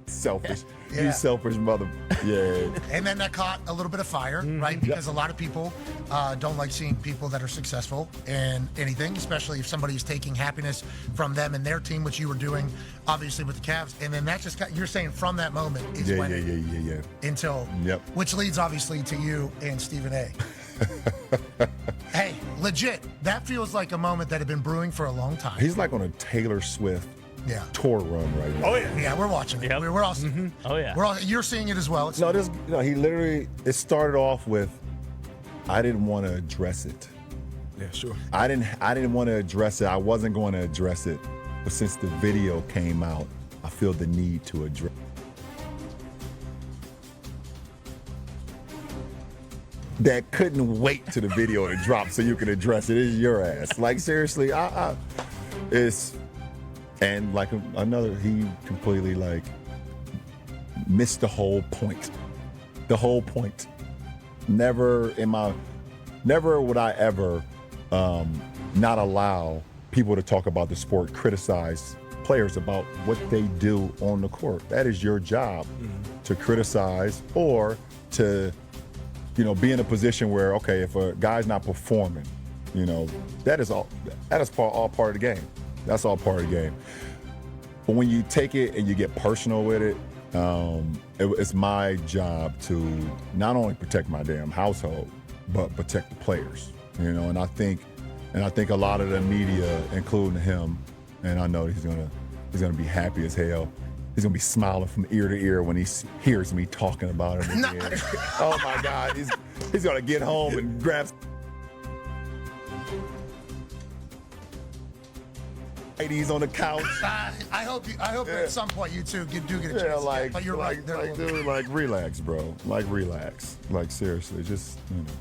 Selfish. Yeah. You selfish mother. Yeah. And then that caught a little bit of fire, right? Because a lot of people don't like seeing people that are successful in anything, especially if somebody is taking happiness from them and their team, which you were doing, obviously, with the Cavs. And then that just got, you're saying from that moment is when until, which leads obviously to you and Stephen A. Hey, legit, that feels like a moment that had been brewing for a long time. He's like on a Taylor Swift tour run right now. Oh yeah, we're watching it. We're all. Oh yeah. We're all. You're seeing it as well. He literally. It started off with, I didn't want to address it. Yeah, sure. I didn't want to address it. I wasn't going to address it, but since the video came out, I feel the need to address. That couldn't wait till the video to drop so you can address it. It's your ass. Like seriously, it's. And like another, he completely like missed the whole point. The whole point. Never would I ever not allow people to talk about the sport, criticize players about what they do on the court. That is your job, to criticize or to, be in a position where, okay, if a guy's not performing, that is all part of the game. That's all part of the game. But when you take it and you get personal with it, it's my job to not only protect my damn household, but protect the players. And I think a lot of the media, including him, and I know he's gonna be happy as hell. He's gonna be smiling from ear to ear when he hears me talking about it again. Oh my God, he's gonna get home and grab. Ladies on the couch. I hope at some point you two do get a chance. But you're right. Dude, relax, bro. Relax. Seriously, just.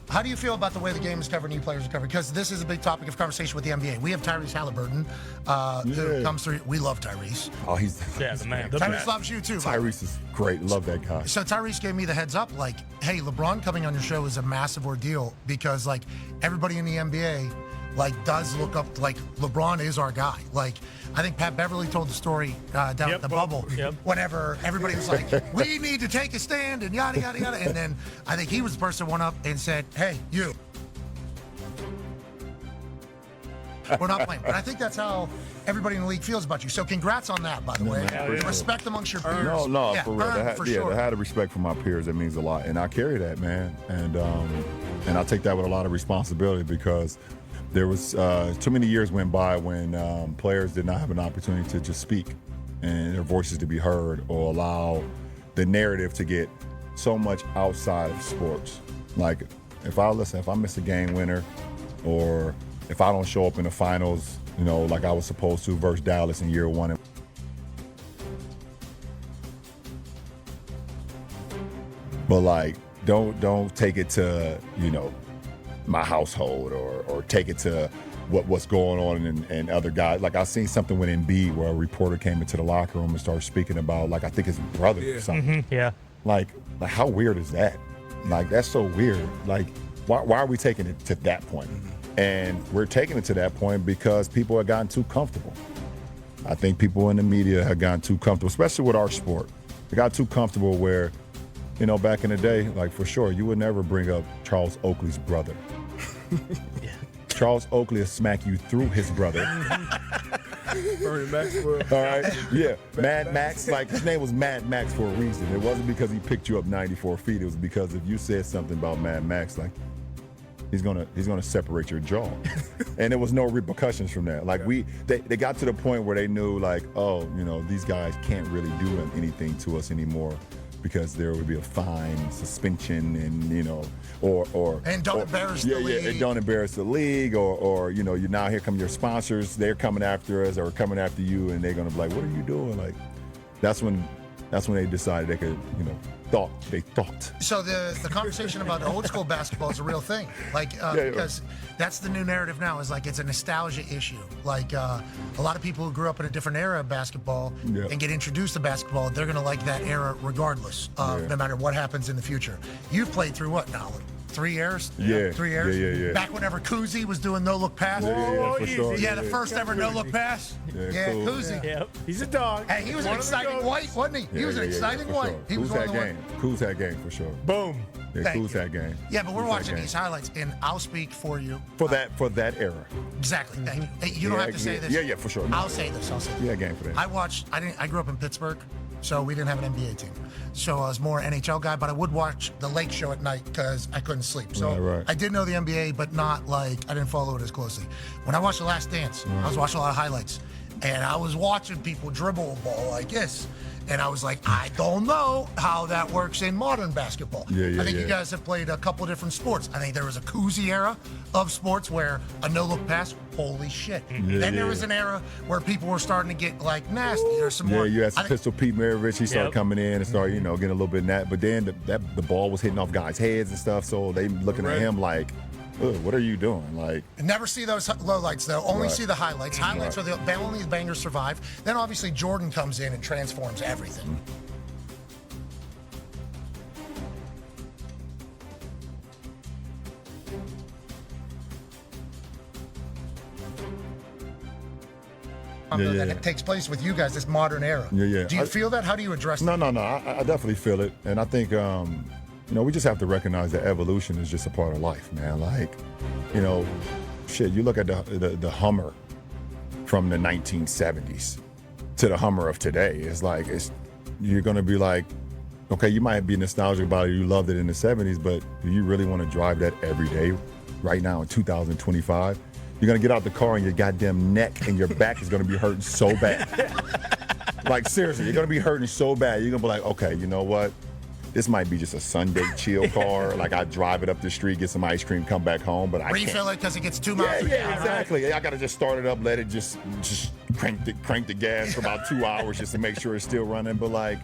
How do you feel about the way the game is covered and you players are covered? Because this is a big topic of conversation with the NBA. We have Tyrese Halliburton, who comes through. We love Tyrese. Oh, he's the man. Tyrese loves you too. Tyrese is great. Love that guy. So Tyrese gave me the heads up, like, hey, LeBron coming on your show is a massive ordeal because everybody in the NBA. Does look up, LeBron is our guy. I think Pat Beverly told the story down at the bubble whenever everybody was like, we need to take a stand and yada, yada, yada. And then I think he was the person who went up and said, hey, you. We're not playing. But I think that's how everybody in the league feels about you. So congrats on that, by the way. Respect amongst your peers. No, for real. Sure. To have the respect for my peers, that means a lot. And I carry that, man. And I take that with a lot of responsibility because there was too many years went by when players did not have an opportunity to just speak and their voices to be heard or allow the narrative to get so much outside of sports. If I miss a game winner or if I don't show up in the finals, like I was supposed to versus Dallas in year one. But don't take it to, my household or take it to what's going on and other guys. I've seen something with Embiid where a reporter came into the locker room and started speaking about I think his brother or something. How weird is that? That's so weird. Why are we taking it to that point? And we're taking it to that point because people have gotten too comfortable. I think people in the media have gotten too comfortable, especially with our sport. They got too comfortable where, back in the day, for sure, you would never bring up Charles Oakley's brother. Charles Oakley will smack you through his brother. Bernie Maxwell. All right? Yeah. Mad Max, his name was Mad Max for a reason. It wasn't because he picked you up 94 feet. It was because if you said something about Mad Max, he's gonna separate your jaw. And there was no repercussions from that. They got to the point where they knew these guys can't really do anything to us anymore. Because there would be a fine, suspension, and don't embarrass the league. And don't embarrass the league, or you now here come your sponsors. They're coming after us or coming after you, and they're gonna be like, "What are you doing?" That's when they decided they could, they thought. So the conversation about old school basketball is a real thing, because that's the new narrative now. Is it's a nostalgia issue. A lot of people who grew up in a different era of basketball and get introduced to basketball, they're gonna like that era regardless, no matter what happens in the future. You've played through what now? 3 years? Yeah. 3 years? Yeah. Back whenever Kuzi was doing no-look pass? Yeah, for sure. Yeah, the first ever no-look pass? Yeah, cool. Kuzi. Yep. He's a dog. Hey, he was an exciting white, wasn't he? He was an exciting for white. Sure. He was Kuz one of had the game. Kuz had game for sure. Boom. Yeah, Thank Kuz you. had game. Yeah, but we're Kuz had watching game. these highlights, and I'll speak for you. For that era. Exactly. Thank you. Hey, you don't have to say this. Yeah, for sure. I'll say this. Yeah, game for that. I grew up in Pittsburgh, so we didn't have an NBA team. So I was more NHL guy, but I would watch the Lake Show at night because I couldn't sleep. So Right. I did know the NBA, but not like I didn't follow it as closely. When I watched The Last Dance, I was watching a lot of highlights, and I was watching people dribble a ball like this. And I was like, I don't know how that works in modern basketball. Yeah, I think yeah. you guys have played a couple different sports. I think there was a Kuzi era of sports where a no-look pass, holy shit. Then there was an era where people were starting to get like nasty. There's some more. You had some Pistol Pete Maravich. He started coming in and started, getting a little bit nat. But then the ball was hitting off guys' heads and stuff. So they looking at him like, ugh, what are you doing? Like, never see those lowlights though. Only Right. see the highlights. Highlights are the only bangers survive. Then obviously Jordan comes in and transforms everything. That it takes place with you guys, this modern era. Yeah. Do you feel that? How do you address No. that? I definitely feel it, and I think we just have to recognize that evolution is just a part of life, man. Like, shit. You look at the Hummer from the 1970s to the Hummer of today. It's like you're gonna be like, okay, you might be nostalgic about it. You loved it in the 70s, but do you really want to drive that every day, right now in 2025? You're gonna get out the car and your goddamn neck and your back is gonna be hurting so bad. Like, seriously, you're gonna be hurting so bad. You're gonna be like, okay, you know what? This might be just a Sunday chill car. Like, I drive it up the street, get some ice cream, come back home, but I can't. Refill it because it gets 2 miles. Yeah, exactly. I gotta just start it up, let it just crank the gas for about 2 hours just to make sure it's still running. But like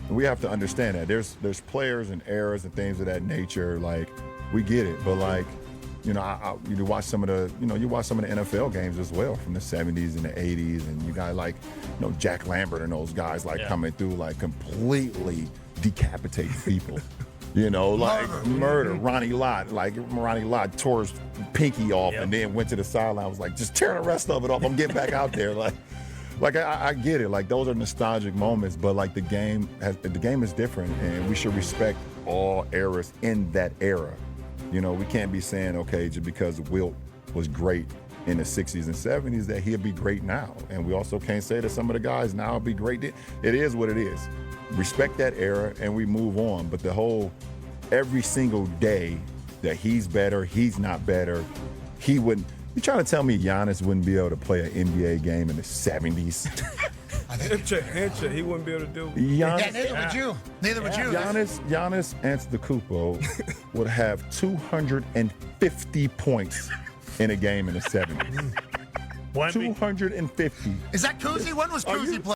we have to understand that there's players and eras and things of that nature. Like, we get it, but like, you watch some of the NFL games as well from the 70s and the 80s, and you got like, Jack Lambert and those guys coming through like completely decapitating people. Murder. Ronnie Lott tore his pinky off and then went to the sideline. Was like, just tear the rest of it off. I'm getting back out there. Like I get it. Like, those are nostalgic moments, but like the game is different, and we should respect all eras in that era. We can't be saying, okay, just because Wilt was great in the 60s and 70s that he'll be great now. And we also can't say that some of the guys now will be great. It is what it is. Respect that era and we move on. But every single day that he's better, he's not better, he wouldn't. You trying to tell me Giannis wouldn't be able to play an NBA game in the 70s? Handshake. He wouldn't be able to do it. Yeah, neither would you. Neither would you. Giannis Antetokounmpo would have 250 points in a game in the 70s. 250. Is that Kuzi? When was Kuzi playing?